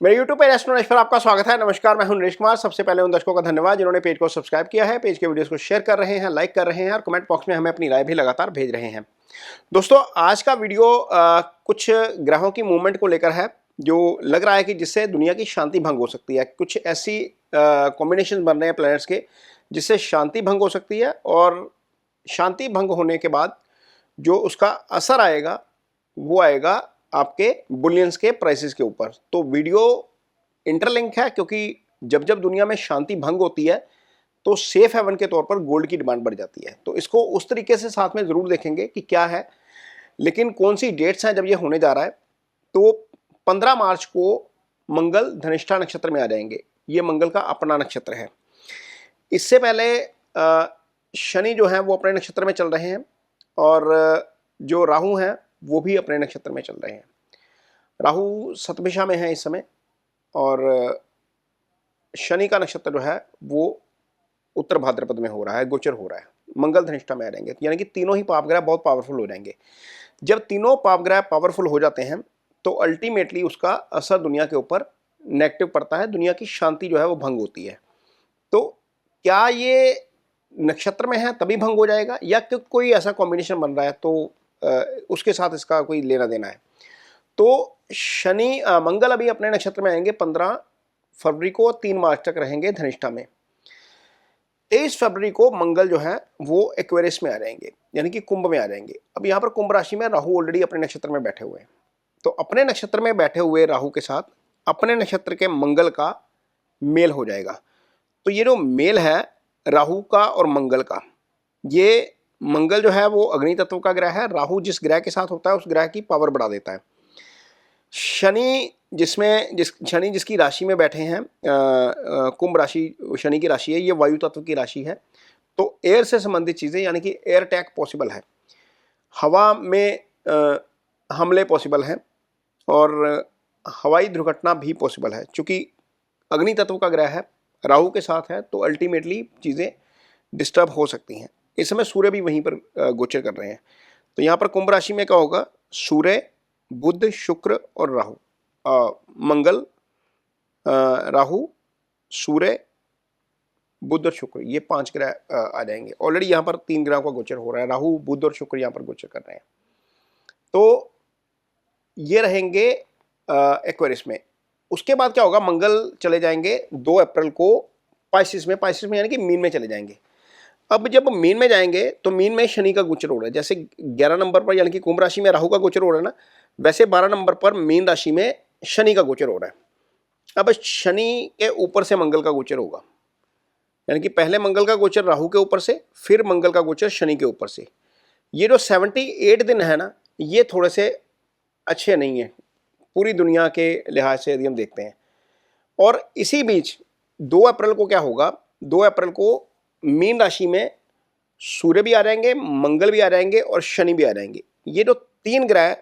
मेरे YouTube page astro Naresh पर आपका स्वागत है। नमस्कार, मैं हूं नरेश कुमार। सबसे पहले उन दर्शकों का धन्यवाद जिन्होंने पेज को सब्सक्राइब किया है, पेज के वीडियोस को शेयर कर रहे हैं, लाइक कर रहे हैं और कमेंट बॉक्स में हमें अपनी राय भी लगातार भेज रहे हैं। दोस्तों, आज का वीडियो कुछ ग्रहों की मूवमेंट को लेकर है जो लग रहा है कि जिससे दुनिया की शांति भंग हो सकती है। कुछ ऐसी कॉम्बिनेशन बन रहे हैं प्लैनेट्स के जिससे शांति भंग हो सकती है और शांति भंग होने के बाद जो उसका असर आएगा वो आएगा आपके बुलियंस के प्राइसेस के ऊपर। तो वीडियो इंटरलिंक है क्योंकि जब जब दुनिया में शांति भंग होती है तो सेफ हेवन के तौर पर गोल्ड की डिमांड बढ़ जाती है। तो इसको उस तरीके से साथ में ज़रूर देखेंगे कि क्या है, लेकिन कौन सी डेट्स हैं जब ये होने जा रहा है। तो 15 मार्च को मंगल धनिष्ठा नक्षत्र में आ जाएंगे। ये मंगल का अपना नक्षत्र है। इससे पहले शनि जो है वो अपने नक्षत्र में चल रहे हैं और जो राहु हैं वो भी अपने नक्षत्र में चल रहे हैं। राहु सतभिषा में है इस समय और शनि का नक्षत्र जो है वो उत्तर भाद्रपद में हो रहा है, गोचर हो रहा है। मंगल धनिष्ठा में आ जाएंगे, यानी कि तीनों ही पापग्रह बहुत पावरफुल हो जाएंगे। जब तीनों पापग्रह पावरफुल हो जाते हैं तो अल्टीमेटली उसका असर दुनिया के ऊपर नेगेटिव पड़ता है, दुनिया की शांति जो है वो भंग होती है। तो क्या ये नक्षत्र में है तभी भंग हो जाएगा या कोई ऐसा कॉम्बिनेशन बन रहा है तो उसके साथ इसका कोई लेना देना है? तो शनि मंगल अभी अपने नक्षत्र में आएंगे 15 फरवरी को, 3 मार्च तक रहेंगे धनिष्ठा में। 23 फरवरी को मंगल जो है वो एक्वेरियस में आ जाएंगे, यानी कि कुंभ में आ जाएंगे। अब यहाँ पर कुंभ राशि में राहु ऑलरेडी अपने नक्षत्र में बैठे हुए हैं। तो अपने नक्षत्र में बैठे हुए राहु के साथ अपने नक्षत्र के मंगल का मेल हो जाएगा। तो ये जो मेल है राहु का और मंगल का, ये मंगल जो है वो अग्नि तत्व का ग्रह है। राहु जिस ग्रह के साथ होता है उस ग्रह की पावर बढ़ा देता है। शनि शनि जिसकी राशि में बैठे हैं, कुंभ राशि शनि की राशि है, ये वायु तत्व की राशि है। तो एयर से संबंधित चीज़ें यानी कि एयर अटैक पॉसिबल है, हवा में हमले पॉसिबल हैं और हवाई दुर्घटना भी पॉसिबल है। चूँकि अग्नि तत्व का ग्रह है, राहु के साथ है, तो अल्टीमेटली चीज़ें डिस्टर्ब हो सकती हैं। इस समय सूर्य भी वहीं पर गोचर कर रहे हैं। तो यहाँ पर कुंभ राशि में क्या होगा? सूर्य, बुध, शुक्र और राहु, मंगल, राहु, सूर्य, बुध और शुक्र, ये 5 ग्रह आ जाएंगे। ऑलरेडी यहाँ पर 3 ग्रहों का गोचर हो रहा है। राहु, बुध और शुक्र यहाँ पर गोचर कर रहे हैं। तो ये रहेंगे एक्वेरियस में। उसके बाद क्या होगा? मंगल चले जाएंगे 2 अप्रैल को पाइसिस में यानी कि मीन में चले जाएंगे। अब जब मीन में जाएंगे तो मीन में शनि का गोचर हो रहा है। जैसे 11 नंबर पर यानी कि कुंभ राशि में राहु का गोचर हो रहा है ना, वैसे 12 नंबर पर मीन राशि में शनि का गोचर हो रहा है। अब शनि के ऊपर से मंगल का गोचर होगा, यानी कि पहले मंगल का गोचर राहु के ऊपर से, फिर मंगल का गोचर शनि के ऊपर से। ये जो 78 दिन है ना, ये थोड़े से अच्छे नहीं है पूरी दुनिया के लिहाज से यदि हम देखते हैं। और इसी बीच 2 अप्रैल को क्या होगा? 2 अप्रैल को मीन राशि में सूर्य भी आ जाएंगे, मंगल भी आ जाएंगे और शनि भी आ जाएंगे। ये जो 3 ग्रह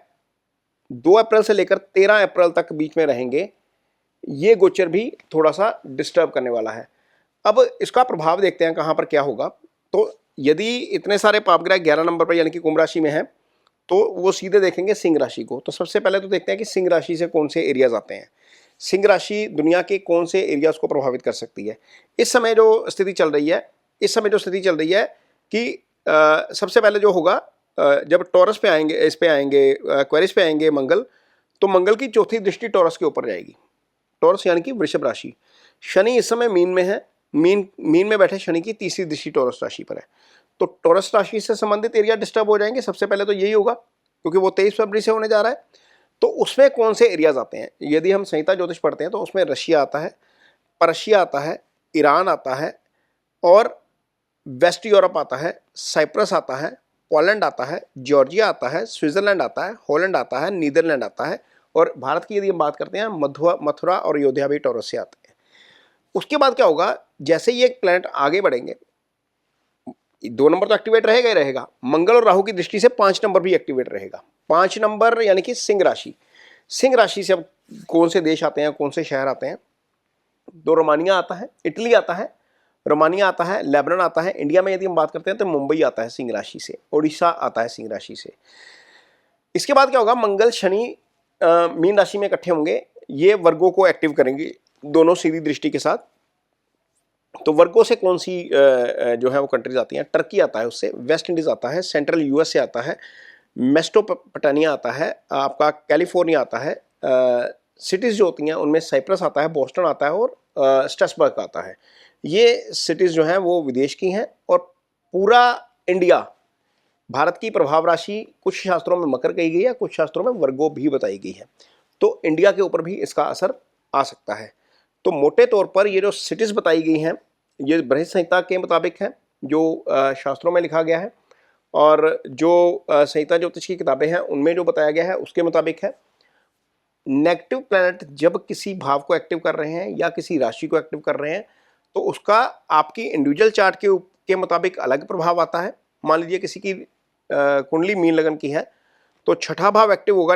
2 अप्रैल से लेकर 13 अप्रैल तक बीच में रहेंगे, ये गोचर भी थोड़ा सा डिस्टर्ब करने वाला है। अब इसका प्रभाव देखते हैं कहाँ पर क्या होगा। तो यदि इतने सारे पापग्रह 11 नंबर पर यानी कि कुंभ राशि में हैं तो वो सीधे देखेंगे सिंह राशि को। तो सबसे पहले तो देखते हैं कि सिंह राशि से कौन से एरियाज आते हैं। सिंह राशि दुनिया के कौन से एरियाज को प्रभावित कर सकती है। इस समय जो स्थिति चल रही है कि सबसे पहले जो होगा, जब टॉरस पे आएंगे, इस पे आएंगे, एक्वेरियस पे आएंगे मंगल, तो मंगल की चौथी दृष्टि टॉरस के ऊपर जाएगी। टॉरस यानी कि वृषभ राशि। शनि इस समय मीन में है, मीन में बैठे शनि की तीसरी दृष्टि टॉरस राशि पर है। तो टॉरस राशि से संबंधित एरिया डिस्टर्ब हो जाएंगे। सबसे पहले तो यही होगा क्योंकि वो 23 फरवरी से होने जा रहा है। तो उसमें कौन से एरियाज आते हैं? यदि हम संहिता ज्योतिष पढ़ते हैं तो उसमें रशिया आता है, पर्शिया आता है, ईरान आता है और वेस्ट यूरोप आता है, साइप्रस आता है, पोलैंड आता है, जॉर्जिया आता है, स्विट्जरलैंड आता है, हॉलैंड आता है, नीदरलैंड आता है और भारत की यदि हम बात करते हैं मथुरा और अयोध्या भी टॉरस से आते हैं। उसके बाद क्या होगा? जैसे ये प्लैनेट आगे बढ़ेंगे, 2 नंबर तो एक्टिवेट रहेगा ही रहेगा। मंगल और राहु की दृष्टि से 5 नंबर भी एक्टिवेट रहेगा। 5 नंबर यानी कि सिंह राशि। सिंह राशि से अब कौन से देश आते हैं, कौन से शहर आते हैं? तो रोमानिया आता है, इटली आता है, रोमानिया आता है, लेबनान आता है। इंडिया में यदि हम बात करते हैं तो मुंबई आता है सिंह राशि से, उड़ीसा आता है सिंह राशि से। इसके बाद क्या होगा? मंगल शनि मीन राशि में इकट्ठे होंगे। ये वर्गों को एक्टिव करेंगे दोनों सीधी दृष्टि के साथ। तो वर्गों से कौन सी जो है वो कंट्रीज आती हैं? टर्की आता है, उससे वेस्ट इंडीज आता है, सेंट्रल यूएस से आता है, मेसोपोटामिया आता है, आपका कैलिफोर्निया आता है, सिटीज़ जो होती हैं उनमें साइप्रस आता है, बोस्टन आता है और स्ट्रासबर्ग आता है। ये सिटीज़ जो हैं वो विदेश की हैं। और पूरा इंडिया, भारत की प्रभाव राशि कुछ शास्त्रों में मकर कही गई है, कुछ शास्त्रों में वर्गो भी बताई गई है। तो इंडिया के ऊपर भी इसका असर आ सकता है। तो मोटे तौर पर ये जो सिटीज़ बताई गई हैं ये बृहद संहिता के मुताबिक है, जो शास्त्रों में लिखा गया है, और जो संहिता ज्योतिष की किताबें हैं उनमें जो बताया गया है उसके मुताबिक है। नेगेटिव प्लैनेट जब किसी भाव को एक्टिव कर रहे हैं या किसी राशि को एक्टिव कर रहे हैं तो उसका आपकी इंडिविजुअल चार्ट के मुताबिक अलग प्रभाव आता है। मान लीजिए किसी की कुंडली मीन लगन की है तो छठा भाव एक्टिव होगा,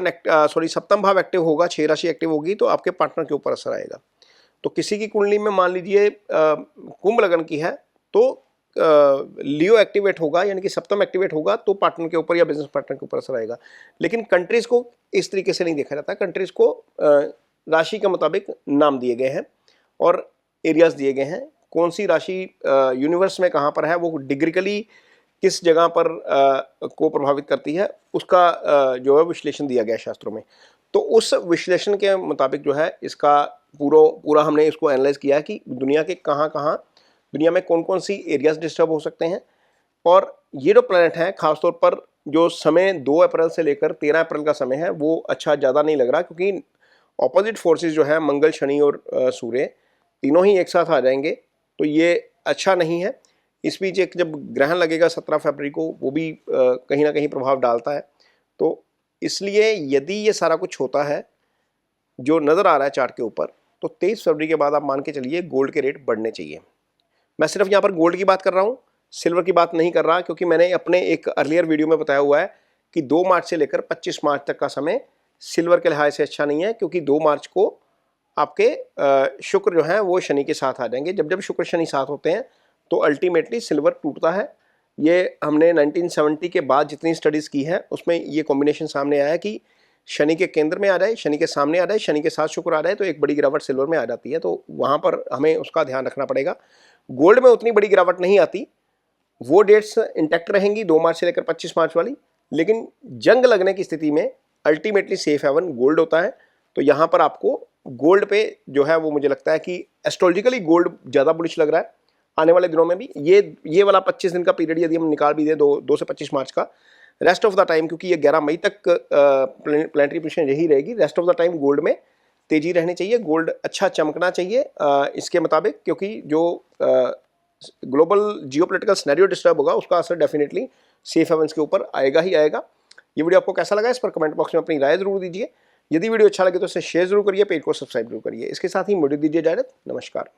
सप्तम भाव एक्टिव होगा, 6 राशि एक्टिव होगी तो आपके पार्टनर के ऊपर असर आएगा। तो किसी की कुंडली में मान लीजिए कुंभ लगन की है तो लियो एक्टिवेट होगा, यानी कि सप्तम एक्टिवेट होगा तो पार्टनर के ऊपर या बिजनेस पार्टनर के ऊपर असर आएगा। लेकिन कंट्रीज को इस तरीके से नहीं देखा जाता। कंट्रीज को राशि के मुताबिक नाम दिए गए हैं और एरियाज दिए गए हैं। कौन सी राशि यूनिवर्स में कहाँ पर है, वो डिग्रिकली किस जगह पर को प्रभावित करती है, उसका जो है विश्लेषण दिया गया शास्त्रों में। तो उस विश्लेषण के मुताबिक जो है इसका पूरा हमने इसको एनालाइज किया है कि दुनिया के कहाँ दुनिया में कौन कौन सी एरियाज डिस्टर्ब हो सकते हैं। और ये जो प्लैनेट हैं खासतौर पर जो समय 2 अप्रैल से लेकर 13 अप्रैल का समय है वो अच्छा ज़्यादा नहीं लग रहा, क्योंकि ऑपोजिट फोर्सेस जो है मंगल, शनि और सूर्य तीनों ही एक साथ आ जाएंगे, तो ये अच्छा नहीं है। इस बीच एक जब ग्रहण लगेगा 17 फरवरी को, वो भी कहीं ना कहीं प्रभाव डालता है। तो इसलिए यदि ये सारा कुछ होता है जो नज़र आ रहा है चार्ट के ऊपर, तो 23 फरवरी के बाद आप मान के चलिए गोल्ड के रेट बढ़ने चाहिए। मैं सिर्फ यहाँ पर गोल्ड की बात कर रहा हूँ, सिल्वर की बात नहीं कर रहा, क्योंकि मैंने अपने एक अर्लियर वीडियो में बताया हुआ है कि 2 मार्च से लेकर 25 मार्च तक का समय सिल्वर के लिहाज से अच्छा नहीं है, क्योंकि 2 मार्च को आपके शुक्र जो हैं वो शनि के साथ आ जाएंगे। जब जब शुक्र शनि साथ होते हैं तो अल्टीमेटली सिल्वर टूटता है। ये हमने 1970 के बाद जितनी स्टडीज़ की है उसमें ये कॉम्बिनेशन सामने आया कि शनि के केंद्र में आ जाए, शनि के सामने आ जाए, शनि के साथ शुक्र आ जाए तो एक बड़ी गिरावट सिल्वर में आ जाती है। तो वहाँ पर हमें उसका ध्यान रखना पड़ेगा। गोल्ड में उतनी बड़ी गिरावट नहीं आती, वो डेट्स इंटैक्ट रहेंगी 2 मार्च से लेकर 25 मार्च वाली। लेकिन जंग लगने की स्थिति में अल्टीमेटली सेफ हेवन गोल्ड होता है। तो यहाँ पर आपको गोल्ड पे जो है वो मुझे लगता है कि एस्ट्रोलॉजिकली गोल्ड ज़्यादा बुलिश लग रहा है आने वाले दिनों में भी। ये वाला 25 दिन का पीरियड यदि हम निकाल भी दें 2 से 25 मार्च का, रेस्ट ऑफ द टाइम, क्योंकि ये 11 मई तक प्लानिटरी पोजीशन यही रहेगी, rest of the time gold में तेजी रहनी चाहिए, गोल्ड अच्छा चमकना चाहिए इसके मुताबिक, क्योंकि जो ग्लोबल जियोपॉलिटिकल सिनेरियो डिस्टर्ब होगा उसका असर डेफिनेटली सेफ हेवन्स के ऊपर आएगा ही आएगा। ये वीडियो आपको कैसा लगा इस पर कमेंट बॉक्स में अपनी राय जरूर दीजिए। यदि वीडियो अच्छा लगे तो इसे शेयर जरूर करिए, पेज को सब्सक्राइब जरूर करिए। इसके साथ ही मुझे दीजिए इजाजत। नमस्कार।